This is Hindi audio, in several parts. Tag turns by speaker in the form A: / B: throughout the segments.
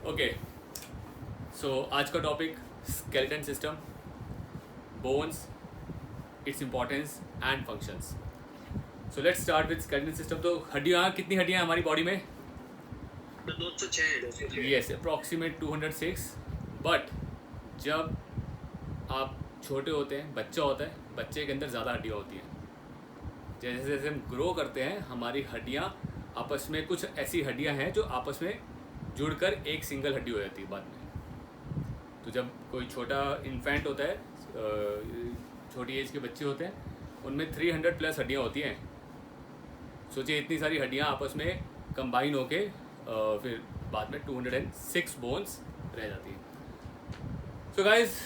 A: ओके, सो आज का topic skeleton system, bones, its importance and functions. So let's start with skeleton system. तो हड्डियाँ, कितनी हड्डियाँ हैं हमारी बॉडी में?
B: 206।
A: Yes, approximate 206। बट जब आप छोटे होते हैं, बच्चा होता है, बच्चे के अंदर ज़्यादा हड्डियाँ होती हैं। जैसे जैसे हम ग्रो करते हैं, हमारी हड्डियाँ आपस में, कुछ ऐसी हड्डियाँ हैं जो आपस में जुड़कर एक सिंगल हड्डी हो जाती है बाद में। तो जब कोई छोटा इन्फेंट होता है, छोटी एज के बच्चे होते हैं, उनमें 300 प्लस हड्डियाँ होती हैं। सोचिए, इतनी सारी हड्डियाँ आपस में कंबाइन होके फिर बाद में 206 बोन्स रह जाती हैं। So guys,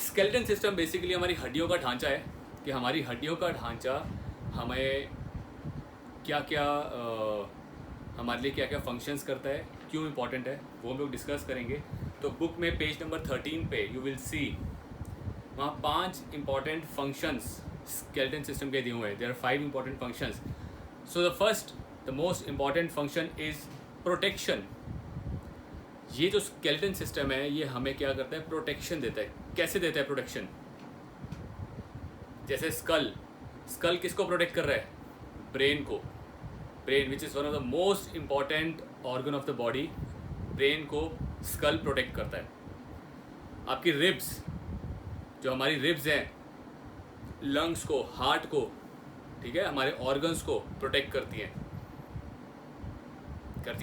A: skeleton system basically हमारी हड्डियों का ढांचा है कि हमारी हड्डियों का ढांचा हमें क्या क्या हमारे लिए क्या क्या फंक्शंस करता है, क्यों इम्पोर्टेंट है, वो हम लोग डिस्कस करेंगे। तो बुक में पेज नंबर 13 पे यू विल सी, वहाँ 5 इंपॉर्टेंट फंक्शंस स्केलेटन सिस्टम के दिए हुए हैं। There are 5 important functions. So the first, the most important function is protection. ये जो स्केलेटन सिस्टम है, ये हमें क्या करता है? प्रोटेक्शन देता है। कैसे देता है प्रोटेक्शन? जैसे स्कल किसको प्रोटेक्ट कर रहा है? ब्रेन को। Brain, which is one of the most important organ of the body, brain को स्कल प्रोटेक्ट करता है। आपकी रिब्स, जो हमारी रिब्स हैं, लंग्स को, हार्ट को, ठीक है, हमारे ऑर्गन्स को प्रोटेक्ट करती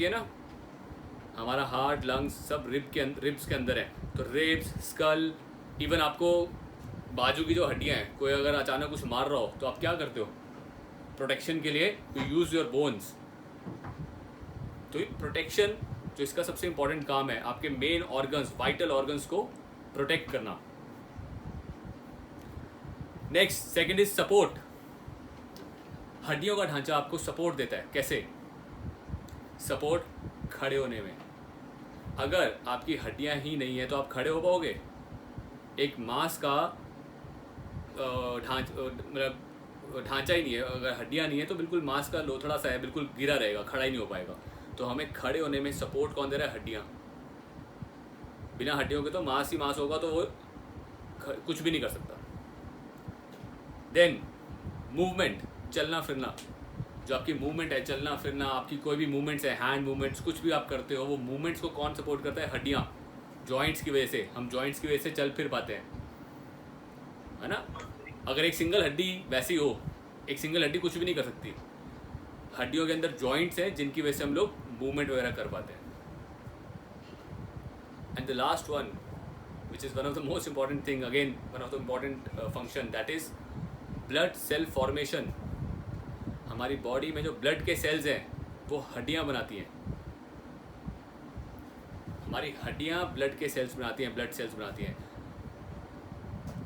A: है ना। हमारा हार्ट, लंग्स सब रिब्स के अंदर है। तो रिब्स, स्कल, इवन आपको बाजू की जो हड्डियाँ हैं, कोई अगर अचानक कुछ मार रहा हो तो आप क्या करते हो? प्रोटेक्शन के लिए यू यूज़ योर बोन्स। तो ये प्रोटेक्शन, जो इसका सबसे इंपॉर्टेंट काम है, आपके मेन ऑर्गन्स, वाइटल ऑर्गन्स को प्रोटेक्ट करना। Next, second is support. हड्डियों का ढांचा आपको सपोर्ट देता है। कैसे? सपोर्ट खड़े होने में। अगर आपकी हड्डियां ही नहीं है तो आप खड़े हो पाओगे? एक मांस का ढांचा ही नहीं है, अगर हड्डियां नहीं है तो बिल्कुल मांस का लोथड़ा सा है, बिल्कुल गिरा रहेगा, खड़ा ही नहीं हो पाएगा। तो हमें खड़े होने में सपोर्ट कौन दे रहा है? हड्डियां। बिना हड्डियों के तो मांस ही मांस होगा, तो वो कुछ भी नहीं कर सकता। देन मूवमेंट, चलना फिरना। जो आपकी मूवमेंट है, चलना फिरना, आपकी कोई भी मूवमेंट्स है, हैंड मूवमेंट्स, कुछ भी आप करते हो, वो मूवमेंट्स को कौन सपोर्ट करता है? हड्डियाँ। जॉइंट्स की वजह से, हम जॉइंट्स की वजह से चल फिर पाते हैं, है ना। अगर एक सिंगल हड्डी वैसी हो, एक सिंगल हड्डी कुछ भी नहीं कर सकती। हड्डियों के अंदर जॉइंट्स हैं जिनकी वजह से हम लोग मूवमेंट वगैरह कर पाते हैं। And the last one, which is one of the most important thing, again one of the important function, that is blood cell formation। हमारी बॉडी में जो ब्लड के सेल्स हैं वो हड्डियाँ बनाती हैं। हमारी हड्डियाँ ब्लड के सेल्स बनाती हैं, ब्लड सेल्स बनाती हैं।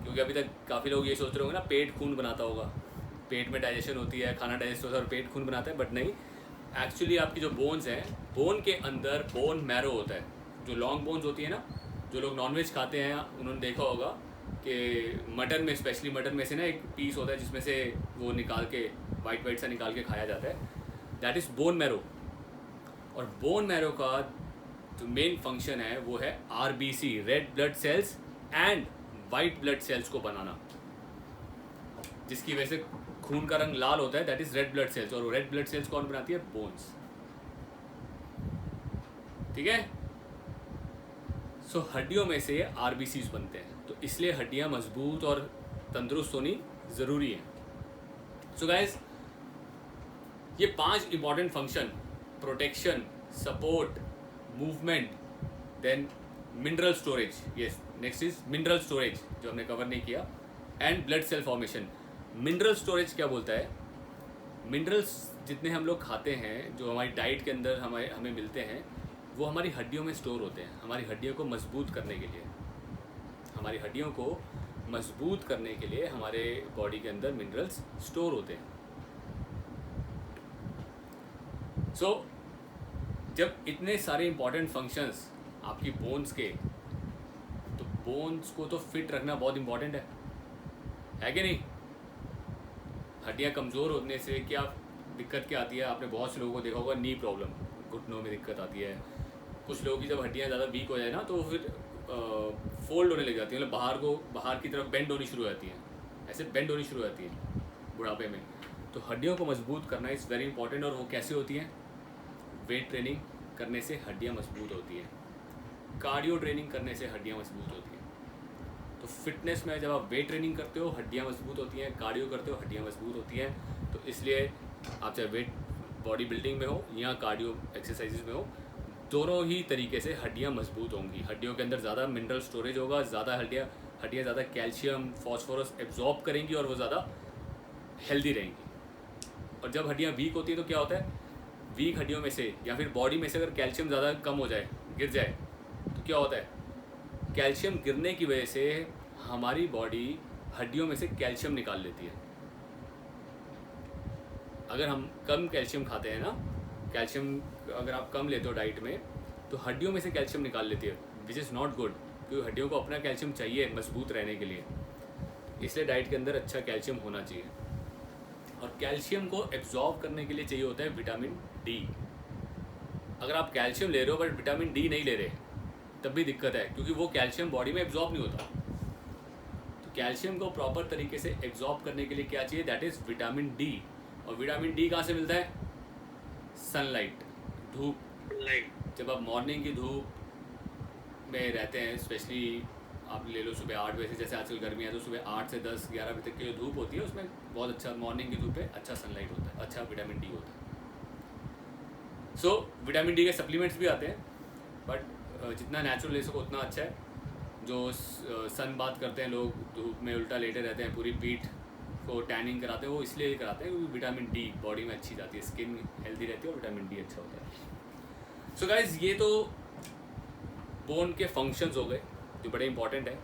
A: क्योंकि अभी तक काफ़ी लोग ये सोच रहे होंगे ना, पेट खून बनाता होगा, पेट में डाइजेशन होती है, खाना डाइजेस्ट होता है और पेट खून बनाता है। बट नहीं, एक्चुअली आपकी जो बोन्स हैं, बोन के अंदर बोन मैरो होता है। जो लॉन्ग बोन्स होती है ना, जो लोग नॉनवेज खाते हैं, उन्होंने देखा होगा कि मटन में, स्पेशली मटन में से ना एक पीस होता है जिसमें से वो निकाल के, वाइट सा निकाल के खाया जाता है। That is bone marrow. और बोन मैरो का जो मेन फंक्शन है वो है RBC, red blood cells and white blood cells को बनाना, जिसकी वजह से खून का रंग लाल होता है। That is red blood cells. और रेड ब्लड सेल्स कौन बनाती है? बोन्स। ठीक है। सो हड्डियों में से RBCs बनते हैं, तो इसलिए हड्डियाँ मजबूत और तंदुरुस्त होनी ज़रूरी है। सो गाइस, ये 5 important function, protection, support, movement, then mineral storage, yes, next is mineral storage जो हमने कवर नहीं किया, and blood cell formation. Mineral storage क्या बोलता है? मिनरल्स जितने हम लोग खाते हैं, जो हमारी डाइट के अंदर हमें मिलते हैं, वो हमारी हड्डियों में स्टोर होते हैं। हमारी हड्डियों को मजबूत करने के लिए, हमारी हड्डियों को मजबूत करने के लिए हमारे बॉडी के अंदर मिनरल्स स्टोर होते हैं। सो जब इतने सारे इंपॉर्टेंट फंक्शंस आपकी बोन्स के, तो बोन्स को तो फिट रखना बहुत इंपॉर्टेंट है कि नहीं? हड्डियाँ कमज़ोर होने से क्या दिक्कत क्या आती है? आपने बहुत से लोगों को देखा होगा, नी प्रॉब्लम, घुटनों में दिक्कत आती है। कुछ लोगों की जब हड्डियाँ ज़्यादा वीक हो जाए ना तो फिर फोल्ड होने लग जाती है, मतलब बाहर की तरफ बेंड होनी शुरू हो जाती है, ऐसे बेंड होनी शुरू हो जाती है बुढ़ापे में। तो हड्डियों को मजबूत करना इज़ वेरी इंपॉर्टेंट। और वो कैसे होती हैं? वेट ट्रेनिंग करने से हड्डियाँ मजबूत होती हैं, कार्डियो ट्रेनिंग करने से हड्डियाँ मजबूत होती हैं। तो फिटनेस में जब आप वेट ट्रेनिंग करते हो हड्डियाँ मजबूत होती हैं, कार्डियो करते हो हड्डियाँ मजबूत होती हैं। तो इसलिए आप चाहे वेट बॉडी बिल्डिंग में हो या कार्डियो एक्सरसाइजेज में हो, दोनों ही तरीके से हड्डियाँ मजबूत होंगी। हड्डियों के अंदर ज़्यादा मिनरल स्टोरेज होगा, ज़्यादा हड्डियाँ ज़्यादा कैल्शियम फॉस्फोरस एब्जॉर्ब करेंगी और वो ज़्यादा हेल्दी रहेंगी। और जब हड्डियाँ वीक होती हैं तो क्या होता है? वीक हड्डियों में से या फिर बॉडी में से अगर कैल्शियम ज़्यादा कम हो जाए, गिर जाए, तो क्या होता है? कैल्शियम गिरने की वजह से हमारी बॉडी हड्डियों में से कैल्शियम निकाल लेती है। अगर हम कम कैल्शियम खाते हैं ना, कैल्शियम अगर आप कम लेते हो डाइट में, तो हड्डियों में से कैल्शियम निकाल लेती है, विच इज़ नॉट गुड, क्योंकि हड्डियों को अपना कैल्शियम चाहिए मजबूत रहने के लिए। इसलिए डाइट के अंदर अच्छा कैल्शियम होना चाहिए। और कैल्शियम को एब्जॉर्ब करने के लिए चाहिए होता है विटामिन डी। अगर आप कैल्शियम ले रहे हो बट विटामिन डी नहीं ले रहे, तब भी दिक्कत है, क्योंकि वो कैल्शियम बॉडी में एब्जॉर्ब नहीं होता। तो कैल्शियम को प्रॉपर तरीके से एब्जॉर्ब करने के लिए क्या चाहिए? That is vitamin D. और विटामिन डी कहाँ से मिलता है? सनलाइट, धूप। जब आप मॉर्निंग की धूप में रहते हैं, स्पेशली आप ले लो सुबह 8 बजे से, जैसे आजकल गर्मी है तो सुबह 8 से 10-11 बजे तक की जो धूप होती है उसमें बहुत अच्छा मॉर्निंग की धूप है, अच्छा सनलाइट होता है, अच्छा विटामिन डी होता है। सो विटामिन डी के सप्लीमेंट्स भी आते हैं, बट जितना नेचुरल ले सको उतना अच्छा है। जो सन बात करते हैं लोग, धूप में उल्टा लेटे रहते हैं, पूरी पीठ को टैनिंग कराते हैं, वो इसलिए कराते हैं क्योंकि विटामिन डी बॉडी में अच्छी जाती है, स्किन हेल्दी रहती है और विटामिन डी अच्छा होता है। सो गाइज, ये तो बोन के फंक्शंस हो गए जो बड़े इंपॉर्टेंट है।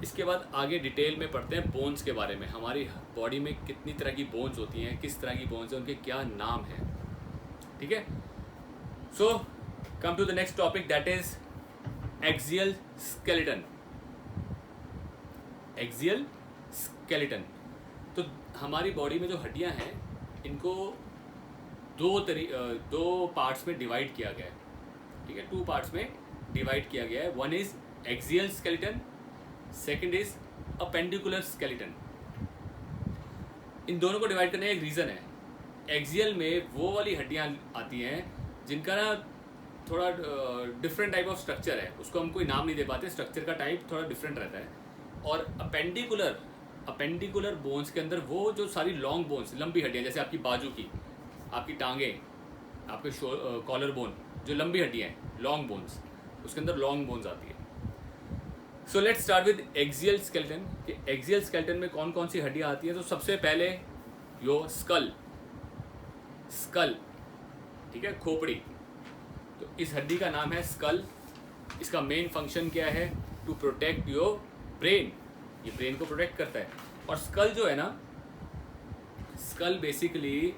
A: इसके बाद आगे डिटेल में पढ़ते हैं बोन्स के बारे में। हमारी बॉडी में कितनी तरह की बोन्स होती हैं, किस तरह की बोन्स हैं, उनके क्या नाम हैं, ठीक है। So come to the next topic, that is axial skeleton. Axial skeleton, तो हमारी बॉडी में जो हड्डियां हैं इनको दो पार्ट्स में डिवाइड किया गया है, ठीक है। 2 पार्ट्स में डिवाइड किया गया है। One is axial skeleton, second is appendicular skeleton. इन दोनों को डिवाइड करने का एक रीज़न है। एक्सियल में वो वाली हड्डियां आती हैं जिनका ना थोड़ा डिफरेंट टाइप ऑफ स्ट्रक्चर है, उसको हम कोई नाम नहीं दे पाते, स्ट्रक्चर का टाइप थोड़ा डिफरेंट रहता है। और अपेंडिकुलर बोन्स के अंदर वो जो सारी लॉन्ग बोन्स, लंबी हड्डियाँ, जैसे आपकी बाजू की, आपकी टांगें, आपके कॉलर बोन, जो लंबी हड्डियाँ हैं, लॉन्ग बोन्स, उसके अंदर लॉन्ग बोन्स आती है। So let's start with axial skeleton. कि एक्सियल स्केलेटन में कौन कौन सी हड्डियाँ आती हैं। तो सबसे पहले यो स्कल, ठीक है, खोपड़ी। तो इस हड्डी का नाम है स्कल। इसका मेन फंक्शन क्या है? To protect your brain. ये ब्रेन को प्रोटेक्ट करता है। और स्कल जो है ना, स्कल बेसिकली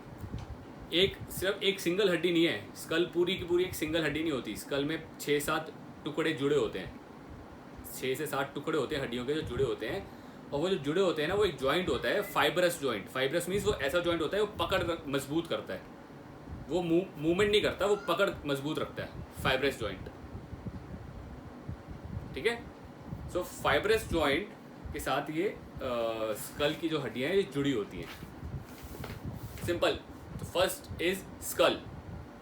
A: सिर्फ एक सिंगल हड्डी नहीं है। स्कल पूरी की पूरी एक सिंगल हड्डी नहीं होती। स्कल में 6-7 टुकड़े जुड़े होते हैं, 6 से 7 टुकड़े होते हैं हड्डियों के जो जुड़े होते हैं। और वो जो जुड़े होते हैं ना, वो एक जॉइंट होता है, फाइब्रस जॉइंट। फाइब्रस मीन्स वो ऐसा जॉइंट होता है वो पकड़ मजबूत करता है, वो मूवमेंट नहीं करता, वो पकड़ मजबूत रखता है, फाइब्रस जॉइंट, ठीक है। सो फाइब्रस जॉइंट के साथ ये स्कल की जो हड्डियां हैं ये जुड़ी होती हैं। सिंपल। तो फर्स्ट इज स्कल,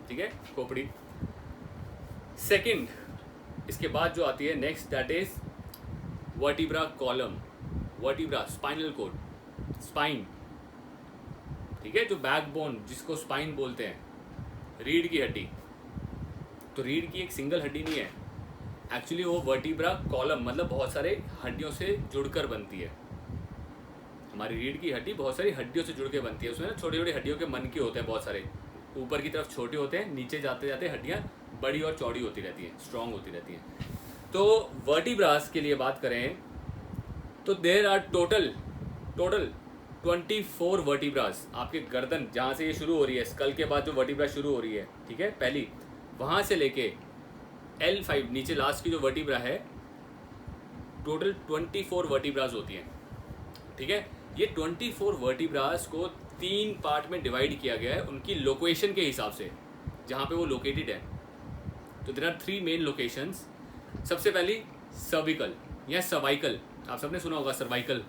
A: ठीक है, खोपड़ी। सेकंड, इसके बाद जो आती है next, that is vertebra column. Vertebra, spinal cord, spine, ठीक है, जो बैकबोन जिसको स्पाइन बोलते हैं, रीढ़ की हड्डी। तो रीढ़ की एक सिंगल हड्डी नहीं है, एक्चुअली वो वर्टिब्रा कॉलम, मतलब बहुत सारे हड्डियों से जुड़कर बनती है। हमारी रीढ़ की हड्डी बहुत सारी हड्डियों से जुड़ के बनती है। उसमें ना छोटी छोटी हड्डियों के मन के होते हैं बहुत सारे, ऊपर की तरफ छोटे होते हैं, नीचे जाते जाते हड्डियाँ बड़ी और चौड़ी होती रहती हैं, स्ट्रॉन्ग होती रहती हैं। तो वर्टिब्रास के लिए बात करें तो देयर आर टोटल 24 वर्टिब्रास। आपके गर्दन जहाँ से ये शुरू हो रही है, स्कल के बाद जो वर्टिब्रा शुरू हो रही है, ठीक है, पहली, वहाँ से लेके L5 नीचे लास्ट की जो वर्टिब्रा है, टोटल 24 वर्टिब्रास होती हैं, ठीक है। ये 24 वर्टिब्रास को 3 पार्ट में डिवाइड किया गया है उनकी लोकेशन के हिसाब से। जहाँ पे वो लोकेटेड है। तो देयर आर 3 मेन लोकेशंस। सबसे पहली सर्विकल या सर्वाइकल, आप सबने सुना होगा सर्वाइकल,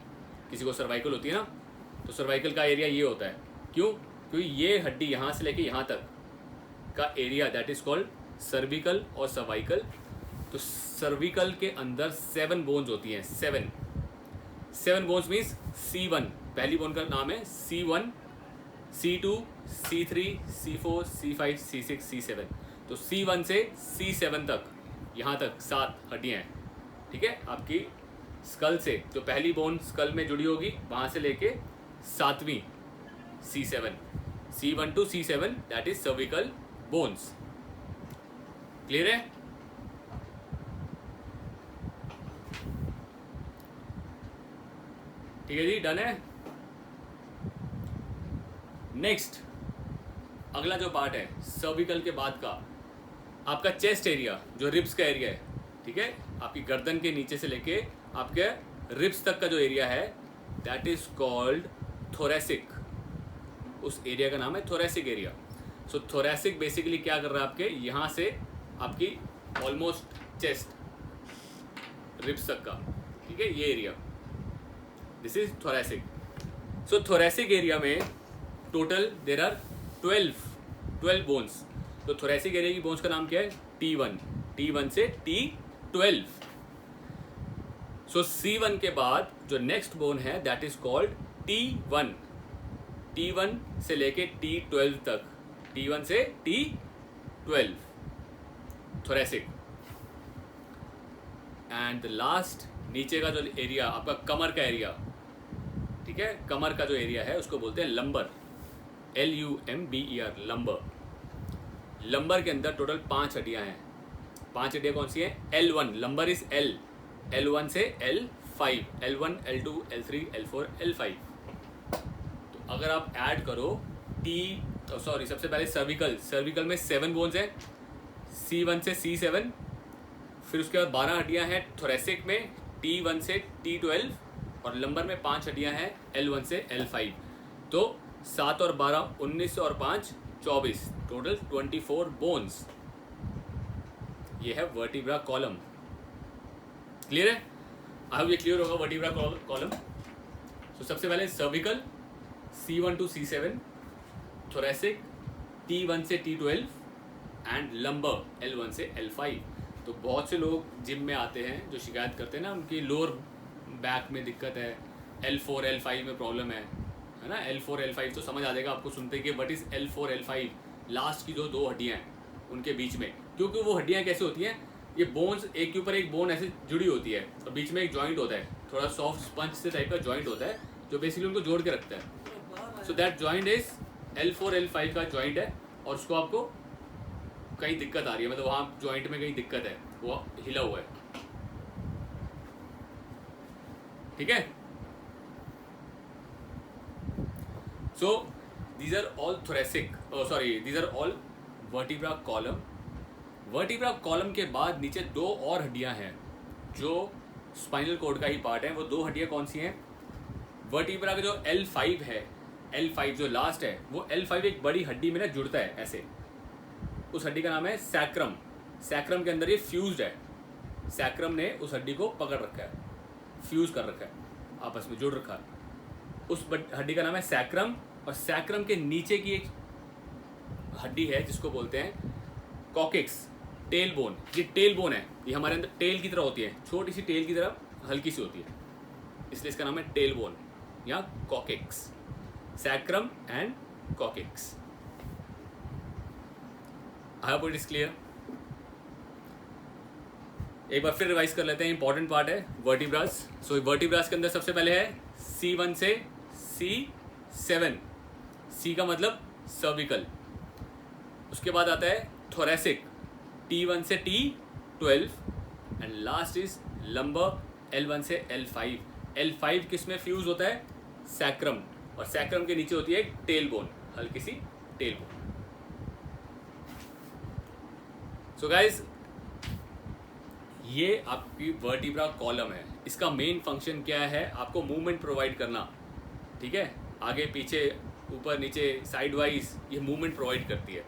A: किसी को सर्वाइकल होती है ना, तो सर्वाइकल का एरिया ये होता है। क्यों? क्योंकि ये हड्डी यहाँ से लेके यहाँ तक का area that is called cervical और सर्वाइकल। तो सर्विकल के अंदर 7 बोन्स होती हैं। 7 बोन्स मीन्स C1, पहली बोन का नाम है C1, C2, C3, C4, C5, C6, C7। तो C1 से C7 तक, यहाँ तक 7 हड्डियाँ हैं। ठीक है, आपकी स्कल से जो पहली बोन स्कल में जुड़ी होगी वहाँ से लेके 7वीं C7, C1 to C7 that is cervical bones. Clear है? ठीक है जी, डन है। नेक्स्ट अगला जो पार्ट है सर्विकल के बाद का आपका चेस्ट एरिया, जो रिब्स का एरिया है। ठीक है, आपकी गर्दन के नीचे से लेके आपके रिब्स तक का जो एरिया है दैट इज कॉल्ड थोरेसिक। उस एरिया का नाम है थोरेसिक एरिया। सो थोरेसिक बेसिकली क्या कर रहा है, आपके यहाँ से आपकी ऑलमोस्ट चेस्ट रिब्स तक का, ठीक है, ये area, this is thoracic. So thoracic area में टोटल देर आर 12 बोन्स। तो थोरेसिक एरिया की बोन्स का नाम क्या है? T1 से T12। सो C1 के बाद जो नेक्स्ट बोन है दैट इज कॉल्ड T1 से लेके T12 तक, T1 से T12 thoracic. And the last नीचे का जो एरिया आपका कमर का एरिया, ठीक है, कमर का जो एरिया है उसको बोलते हैं लंबर, LUMBER, लंबर। लंबर के अंदर टोटल 5 हड्डियां हैं। 5 हड्डियां कौन सी हैं? L1, लंबर इज L1 से L5, L1, L2, L3, L4, L5। तो अगर आप ऐड करो सबसे पहले सर्विकल में 7 बोन्स हैं, C1 से C7, फिर उसके बाद 12 हड्डियां हैं थोरेसिक में T1 से T12, और लंबर में 5 हड्डियां हैं L1 से L5। तो 7 और 12 19 और 5 24, टोटल 24 बोन्स। ये है वर्टिब्रा कॉलम। क्लियर है? आई होप ये क्लियर होगा वर्टिब्रा कॉलम। तो सबसे पहले cervical C1 to C7, thoracic T1 से T12 एंड लंबर L1 से L5। तो बहुत से लोग जिम में आते हैं जो शिकायत करते हैं ना, उनकी लोअर बैक में दिक्कत है, L4 L5 में प्रॉब्लम है ना। L4 L5 तो समझ आ जाएगा आपको सुनते कि what is L4 L5, last की जो 2 हड्डियां हैं उनके बीच में। क्योंकि वो हड्डियां कैसे होती हैं, ये बोन्स एक के ऊपर एक बोन ऐसे जुड़ी होती है और बीच में एक जॉइंट होता है, थोड़ा सॉफ्ट स्पंज से टाइप का जॉइंट होता है जो बेसिकली उनको जोड़ के रखता है। So that joint is L4 L5 का जॉइंट है, और उसको आपको कहीं दिक्कत आ रही है, मतलब वहाँ जॉइंट में कहीं दिक्कत है, वो हिला हुआ है। ठीक है? सो these are all thoracic, these are all vertebra column। Vertebra column के बाद नीचे 2 और हड्डियां हैं जो स्पाइनल कोड का ही पार्ट है। वो 2 हड्डियां कौन सी हैं? वर्टिब्रा का जो L5 है, L5 जो लास्ट है, वो L5 एक बड़ी हड्डी में ना जुड़ता है ऐसे। उस हड्डी का नाम है सैक्रम। सैक्रम के अंदर ये फ्यूज्ड है, सैक्रम ने उस हड्डी को पकड़ रखा है, फ्यूज कर रखा है, आपस में जुड़ रखा है। उस हड्डी का नाम है सैक्रम। और सैक्रम के नीचे की एक हड्डी है जिसको बोलते हैं कॉकेक्स, टेल बोन। ये टेल बोन है, ये हमारे अंदर टेल की तरह होती है, छोटी सी टेल की तरह, हल्की सी होती है, इसलिए इसका नाम है टेल बोन या coccyx. Sacrum and coccyx. I hope it is clear. एक बार फिर रिवाइज कर लेते हैं, इंपॉर्टेंट पार्ट है वर्टिब्रास। सो वर्टिब्रास के अंदर सबसे पहले है C1 से C7, C का मतलब सर्विकल। उसके बाद आता है थोरेसिक T1 से T12 and last is lumbar L1 से L5। L5 किस में फ्यूज होता है? सैक्रम, और सैक्रम के नीचे होती है एक टेल बोन, हल्की सी टेल बोन। सो गाइज, ये आपकी वर्टिब्रा कॉलम है। इसका मेन फंक्शन क्या है? आपको मूवमेंट प्रोवाइड करना। ठीक है, आगे पीछे ऊपर नीचे साइड वाइज ये मूवमेंट प्रोवाइड करती है।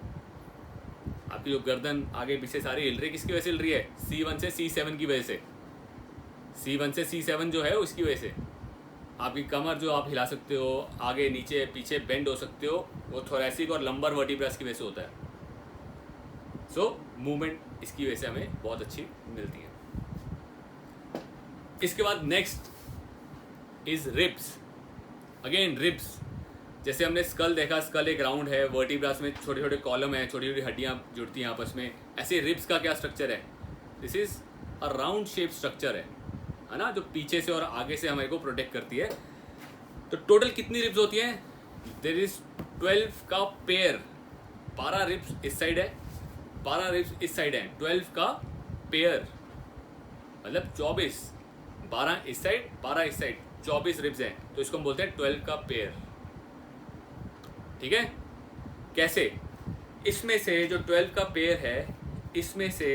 A: आपकी जो गर्दन आगे पीछे सारी हिल रही है, किसकी वजह से हिल रही है? C1 से C7 की वजह से। C1 से C7 जो है उसकी वजह से। आपकी कमर जो आप हिला सकते हो, आगे नीचे पीछे बेंड हो सकते हो, वो थोरैसिक और लंबर वर्टिब्रास की वजह से होता है। सो मूवमेंट इसकी वजह से हमें बहुत अच्छी मिलती है। इसके बाद next is ribs. Again ribs, जैसे हमने स्कल देखा, स्कल एक राउंड है, वर्टिब्रास में छोटे छोटे कॉलम है, छोटी छोटी हड्डियाँ जुड़ती हैं आपस में। ऐसे रिब्स का क्या स्ट्रक्चर है? This is a round shape structure है ना, जो पीछे से और आगे से हमारे को प्रोटेक्ट करती है। तो टोटल कितनी रिब्स होती हैं? देयर इज 12 का पेयर। 12 रिब्स इस साइड है, 12 रिब्स इस साइड है, 12 का पेयर मतलब 24। 12 इस साइड, 12 इस साइड, 24 रिब्स हैं, तो इसको हम बोलते हैं 12 का पेयर। ठीक है? कैसे? इसमें से जो 12 का पेयर है, इसमें से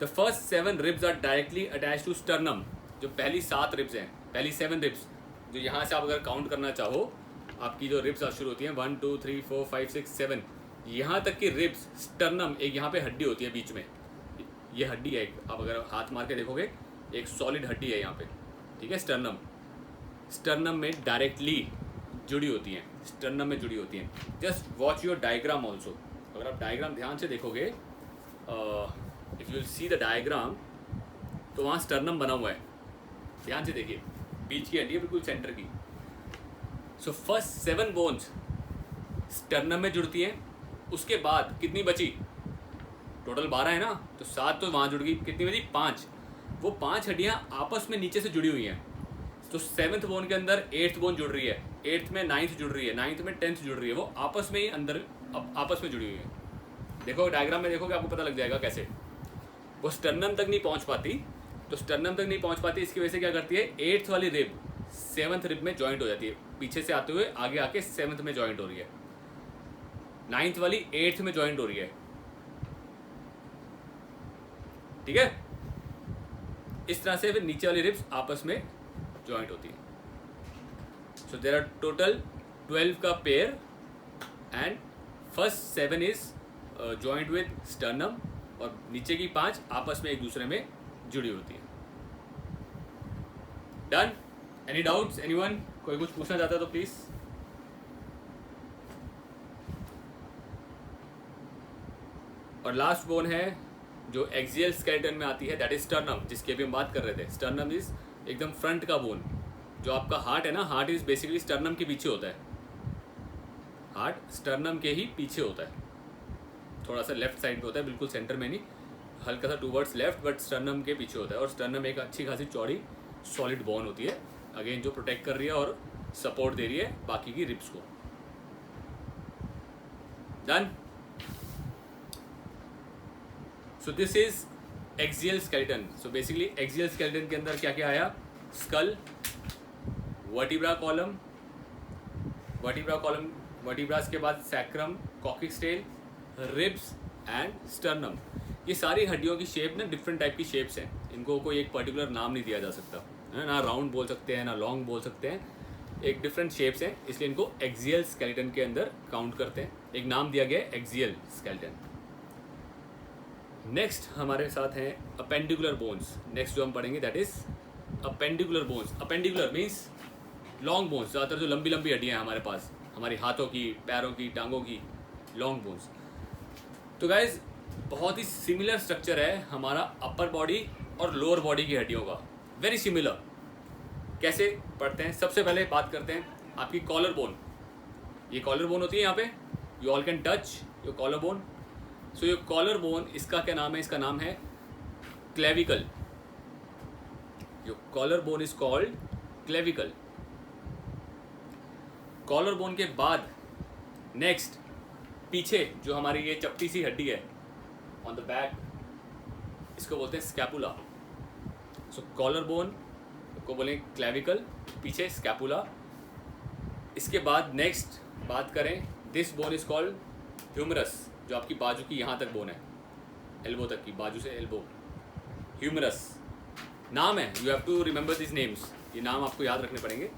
A: the first 7 ribs are directly attach to sternum. जो पहली 7 रिब्स हैं, पहली 7 रिब्स, जो यहाँ से आप अगर काउंट करना चाहो, आपकी जो रिब्स शुरू होती हैं 1 2 3 4 5 6 7, यहाँ तक की रिब्स, स्टर्नम, एक यहाँ पे हड्डी होती है बीच में, ये हड्डी है एक, आप अगर हाथ मार के देखोगे एक सॉलिड हड्डी है यहाँ पे, ठीक है? स्टर्नम में डायरेक्टली जुड़ी होती हैं, स्टर्नम में जुड़ी होती हैं। Just watch your diagram also. अगर आप डायग्राम ध्यान से देखोगे, if you see the diagram, तो वहाँ स्टर्नम बना हुआ है, ध्यान से देखिए, बीच की हड्डी है बिल्कुल सेंटर की। सो फर्स्ट 7 बोन्स स्टर्नम में जुड़ती हैं। उसके बाद कितनी बची? टोटल 12 है ना, तो 7 तो वहाँ जुड़ गई, कितनी बची? 5। वो 5 हड्डियाँ आपस में नीचे से जुड़ी हुई हैं। तो 7th बोन के अंदर 8th बोन जुड़ रही है, 8th में 9th जुड़ रही है, 9th में 10th जुड़ रही है, वो आपस में ही अंदर आपस में जुड़ी हुई है। देखो डायग्राम में देखोगे आपको पता लग जाएगा कैसे। वो स्टर्नम तक नहीं पहुंच पाती, तो स्टर्नम तक नहीं पहुंच पाती, इसकी वजह से क्या करती है? 8th वाली रिब 7th रिब में जॉइंट हो जाती है, पीछे से आते हुए आगे आके 7th में जॉइंट हो रही है, 9th वाली 8th में जॉइंट हो रही है। ठीक है? इस तरह से फिर नीचे वाली रिब्स आपस में जॉइंट होती है। सो देयर आर टोटल 12 का pair and first 7 is joint with sternum, और नीचे की 5 आपस में एक दूसरे में जुड़ी होती है। डन? Any doubts? एनीवन? कोई कुछ पूछना चाहता है तो प्लीज। और लास्ट बोन है जो एक्सियल स्केलेटन में आती है, दैट इज स्टर्नम, जिसकी अभी हम बात कर रहे थे। स्टर्नम इज एकदम फ्रंट का बोन। जो आपका हार्ट है ना, हार्ट इज बेसिकली स्टर्नम के पीछे होता है, हार्ट स्टर्नम के ही पीछे होता है, थोड़ा सा लेफ्ट साइड पे होता है, बिल्कुल सेंटर में नहीं, हल्का सा टूवर्ड्स लेफ्ट, बट स्टर्नम के पीछे होता है। और स्टर्नम एक अच्छी खासी चौड़ी सॉलिड बोन होती है, अगेन जो प्रोटेक्ट कर रही है और सपोर्ट दे रही है बाकी की रिब्स को। Done? So this is axial skeleton. So basically axial skeleton के अंदर क्या क्या आया? स्कल, वर्टिब्रा कॉलम, वर्टिब्रास के बाद sacrum, coccyx tail, ribs and sternum. ये सारी हड्डियों की शेप ना डिफरेंट टाइप की शेप्स हैं, इनको कोई एक पर्टिकुलर नाम नहीं दिया जा सकता है ना, राउंड बोल सकते हैं ना लॉन्ग बोल सकते हैं, एक डिफरेंट शेप्स हैं, इसलिए इनको एक्सियल स्केलेटन के अंदर काउंट करते हैं। एक नाम दिया गया है एक्सियल स्केलेटन। नेक्स्ट हमारे साथ हैं अपेंडिकुलर बोन्स। नेक्स्ट जो हम पढ़ेंगे that is appendicular bones. Appendicular means long bones, ज़्यादातर जो लंबी लंबी हड्डियाँ हैं हमारे पास, हमारी हाथों की, पैरों की, टांगों की, लॉन्ग बोन्स। तो गाइज बहुत ही सिमिलर स्ट्रक्चर है हमारा अपर बॉडी और लोअर बॉडी की हड्डियों का, वेरी सिमिलर। कैसे पढ़ते हैं? सबसे पहले बात करते हैं आपकी कॉलर बोन। ये कॉलर बोन होती है यहाँ पे, you all can touch your collar bone. So ये कॉलर बोन, इसका क्या नाम है? इसका नाम है clavicle. Your collar bone is called clavicle. Collar bone के बाद नेक्स्ट पीछे जो हमारी ये चपटी सी हड्डी है ऑन द बैक, इसको बोलते हैं स्कैपुला। सो कॉलर बोन को बोले क्लेविकल, पीछे स्कैपुला। इसके बाद नेक्स्ट बात करें, this bone is called humerus, जो आपकी बाजू की यहाँ तक बोन है, एल्बो तक की, बाजू से एल्बो, ह्यूमरस नाम है। You have to remember this names, ये नाम आपको याद रखने पड़ेंगे।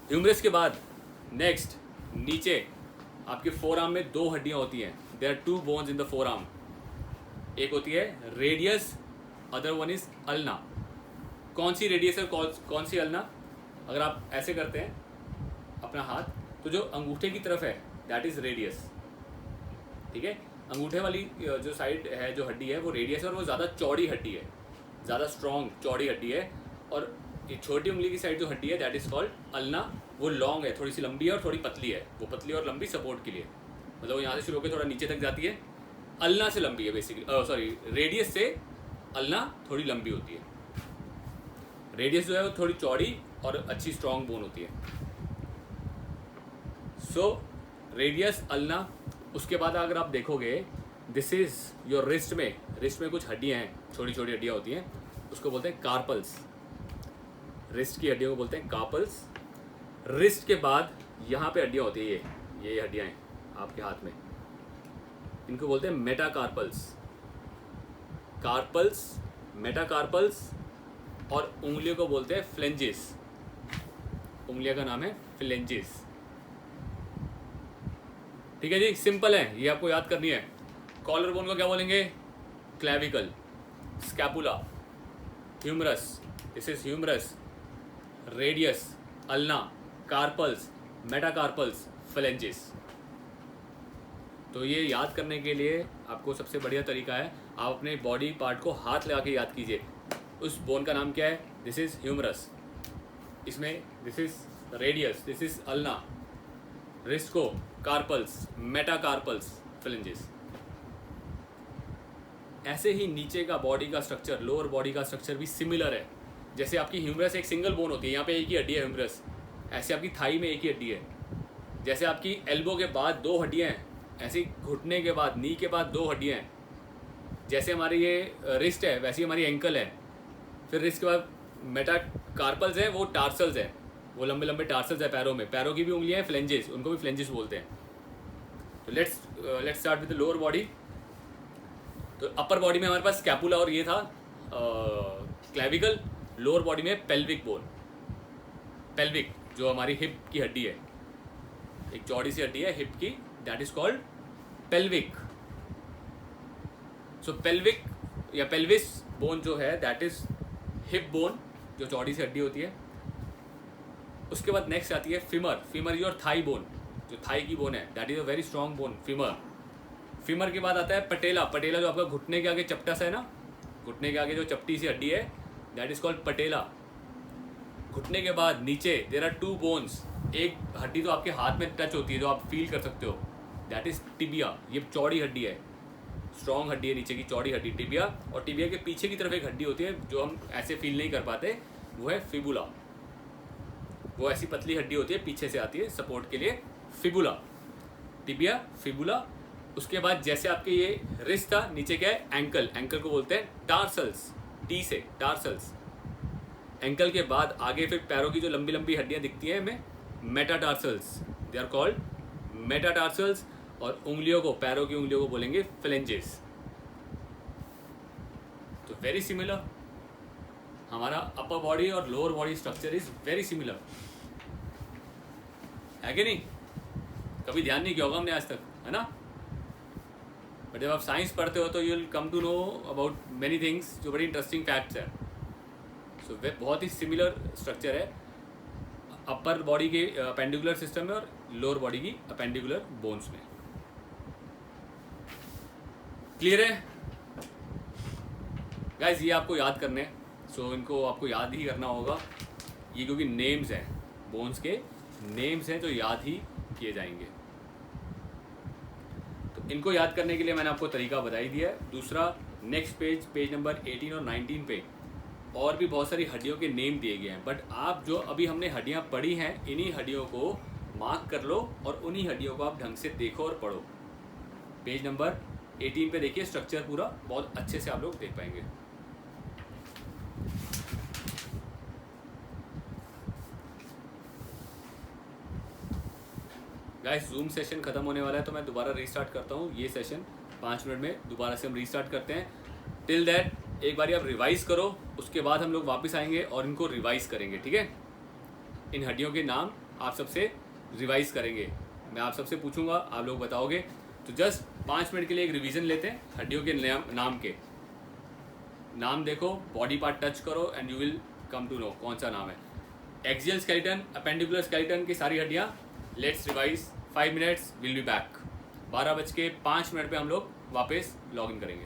A: ह्यूमरस के बाद नेक्स्ट नीचे आपके फोर आर्म में 2 हड्डियाँ होती हैं, there are 2 bones in the forearm, एक होती है radius, other one is ulna. कौन सी रेडियस है, कौन सी अल्ना? अगर आप ऐसे करते हैं अपना हाथ, तो जो अंगूठे की तरफ है दैट इज रेडियस, ठीक है। अंगूठे वाली जो साइड है, जो हड्डी है, वो रेडियस है और वो ज़्यादा चौड़ी हड्डी है, ज़्यादा स्ट्रॉन्ग चौड़ी हड्डी है। और ये छोटी उंगली की साइड जो हड्डी है दैट इज कॉल्ड अल्ना, वो लॉन्ग है, थोड़ी सी लंबी है और थोड़ी पतली है। वो पतली और लंबी सपोर्ट के लिए, मतलब यहाँ से शुरू होकर थोड़ा नीचे तक जाती है। अल्ना से लंबी है बेसिकली, सॉरी रेडियस से अल्ना थोड़ी लंबी होती है। रेडियस जो है वो थोड़ी चौड़ी और अच्छी स्ट्रॉन्ग बोन होती है। So radius ulna. उसके बाद अगर आप देखोगे, दिस इज योर रिस्ट में कुछ हड्डियाँ हैं, छोटी छोटी हड्डियाँ होती हैं, उसको बोलते हैं कार्पल्स। रिस्ट की हड्डियों को बोलते हैं कार्पल्स। रिस्ट के बाद यहाँ पे हड्डियाँ होती है, ये हड्डियाँ हैं आपके हाथ में, इनको बोलते हैं मेटाकार्पल्स। कार्पल्स, मेटाकार्पल्स, और उंगलियों को बोलते हैं फ्लेंजेस। उंगलियों का नाम है फ्लेंजेस। ठीक है जी, सिंपल है, ये आपको याद करनी है। कॉलर बोन को क्या बोलेंगे? Clavicle. Scapula, humerus, this is humerus, radius, ulna, carpals, metacarpals, phalanges. तो ये याद करने के लिए आपको सबसे बढ़िया तरीका है, आप अपने बॉडी पार्ट को हाथ लगा के याद कीजिए। उस बोन का नाम क्या है? दिस इज ह्यूमरस, इसमें this is radius, this is ulna, wrist को कार्पल्स, मेटाकार्पल्स, फ्लेंजेस। ऐसे ही नीचे का बॉडी का स्ट्रक्चर, लोअर बॉडी का स्ट्रक्चर भी सिमिलर है। जैसे आपकी ह्यूमरस एक सिंगल बोन होती है, यहाँ पे एक ही हड्डी है ह्यूमरस, ऐसे आपकी थाई में एक ही हड्डी है। जैसे आपकी एल्बो के बाद दो हड्डियाँ हैं, ऐसे घुटने के बाद, नी के बाद दो हड्डियाँ हैं। जैसे हमारी ये रिस्ट है, वैसे ही हमारी एंकल है। फिर रिस्ट के बाद मेटाकार्पल्स है, वो टार्सल्स है, वो लंबे लंबे टार्सल्स है पैरों में। पैरों की भी उंगलियां हैं, फ्लेंजेस, उनको भी फ्लेंजेस बोलते हैं। तो let's start with the lower body. तो अपर बॉडी में हमारे पास स्कैपुला और ये था क्लेविकल। लोअर बॉडी में पेल्विक बोन, पेल्विक जो हमारी हिप की हड्डी है, एक चौड़ी सी हड्डी है हिप की, that is called pelvic. So pelvic या पेल्विस बोन जो है दैट इज हिप बोन, जो चौड़ी सी हड्डी होती है। उसके बाद नेक्स्ट आती है femur. Femur your thigh bone, जो थाई की बोन है, that is a very strong bone, femur. Femur के बाद आता है पटेला। पटेला जो आपका घुटने के आगे चपटा सा है ना, घुटने के आगे जो चपटी सी हड्डी है, दैट इज कॉल्ड पटेला। घुटने के बाद नीचे देयर आर टू बोन्स, एक हड्डी तो आपके हाथ में टच होती है, जो आप फील कर सकते हो, दैट इज टिबिया। ये चौड़ी हड्डी है, स्ट्रॉन्ग हड्डी है, नीचे की चौड़ी हड्डी टिबिया। और टिबिया के पीछे की तरफ एक हड्डी होती है जो हम ऐसे फील नहीं कर पाते, वो है फिबुला। वो ऐसी पतली हड्डी होती है, पीछे से आती है सपोर्ट के लिए, फिबुला। Tibia, fibula. उसके बाद जैसे आपके ये रिस्ट था, नीचे क्या है? एंकल। एंकल को बोलते हैं टार्सल्स, टी से, टार्सल्स। एंकल के बाद आगे फिर पैरों की जो लंबी लंबी हड्डियां दिखती है हमें, metatarsals, they are called metatarsals. और उंगलियों को, पैरों की उंगलियों को बोलेंगे फ्लेंजेस। तो वेरी सिमिलर, हमारा अपर बॉडी और lower body structure is very similar, है कि नहीं? कभी ध्यान नहीं किया होगा हमने आज तक, है ना? बट जब आप साइंस पढ़ते हो तो you will come to know about many things, जो बड़ी इंटरेस्टिंग फैक्ट्स है। सो वे बहुत ही सिमिलर स्ट्रक्चर है अपर बॉडी के अपेंडिकुलर सिस्टम में और लोअर बॉडी की अपेंडिकुलर बोन्स में। क्लियर है गाइज? ये आपको याद करने, सो इनको आपको याद ही करना होगा ये, क्योंकि नेम्स हैं, बोन्स के नेम्स हैं जो याद ही किए जाएंगे। तो इनको याद करने के लिए मैंने आपको तरीका बता ही दिया है। दूसरा, नेक्स्ट पेज, पेज नंबर 18 और 19 पे और भी बहुत सारी हड्डियों के नेम दिए गए हैं। बट आप जो अभी हमने हड्डियां पढ़ी हैं, इन्हीं हड्डियों को मार्क कर लो और उन्हीं हड्डियों को आप ढंग से देखो और पढ़ो। पेज नंबर 18 पे देखिए, स्ट्रक्चर पूरा बहुत अच्छे से आप लोग देख पाएंगे। गाइस, जूम सेशन खत्म होने वाला है तो मैं दोबारा रीस्टार्ट करता हूँ ये सेशन। 5 मिनट में दोबारा से हम रीस्टार्ट करते हैं। टिल दैट एक बार आप रिवाइज करो, उसके बाद हम लोग वापस आएंगे और इनको रिवाइज करेंगे, ठीक है? इन हड्डियों के नाम आप सबसे रिवाइज करेंगे। मैं आप सबसे पूछूंगा, आप लोग बताओगे। तो जस्ट 5 मिनट के लिए एक रिवीजन लेते हैं हड्डियों के नाम के। नाम देखो, बॉडी पार्ट टच करो and you will come to know कौन सा नाम है। एक्सियल स्केलेटन, अपेंडिकुलर स्केलेटन की सारी हड्डियाँ। Let's revise, 5 minutes, will be back. 12:05 पे हम लोग वापस लॉग इन करेंगे।